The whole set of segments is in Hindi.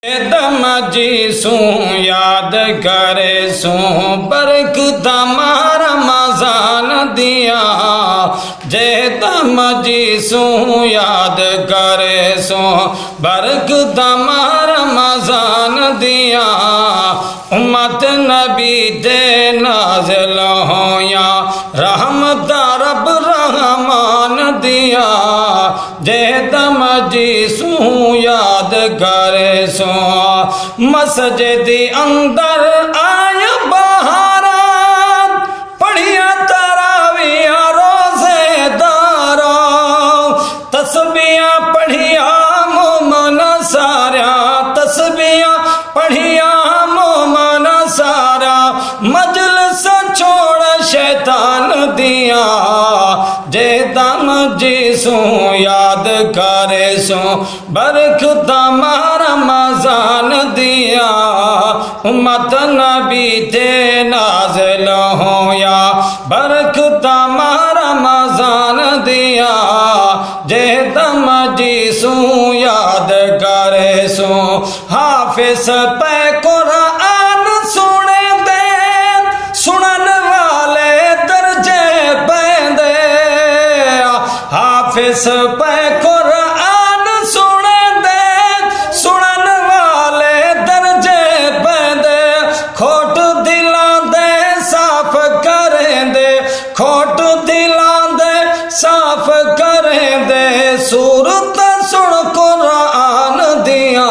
दम जी सू याद करे सू बरकत मारा मजान दिया जे दम जी सू याद करे सू बरकत मारा मजान दिया उम्मत नबी दे नाज़िल होया रहमत रब रहमान दिया जे दम जी सू याद करे सो मस्जिद अंदर आय बहारा पढ़िया तराविया रोज़ेदारा तस्बीहां पढ़िया मोमन सारा तस्बीहां पढ़िया मोमन सारा मजलिस छोड़ शैतान दिया जे दम जी सू याद करे सो बरकत मारा मजान दिया उम्मत नबी ते नाज़िल होया बरकत मारा मजान दिया जे दम जी सू याद करे सो हाफिज पे कुरान सुने दे सुनन वाले दर्जे पैंदे हाफिज पे कुरान सुने दे सुनन वाले दर्जे पैंदे खोट दिलां दे साफ करें दे खोट दिलां दे साफ करें दे सूरत सुन कुरान दिया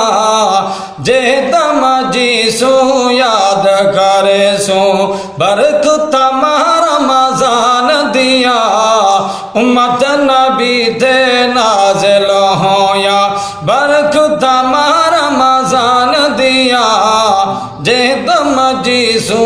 जे दम जी सू याद करे सो बरकत मारा मजान दिया उम्मत नबी दे नाज़िल होया बरकत मारा मजान दिया जे दम जी सू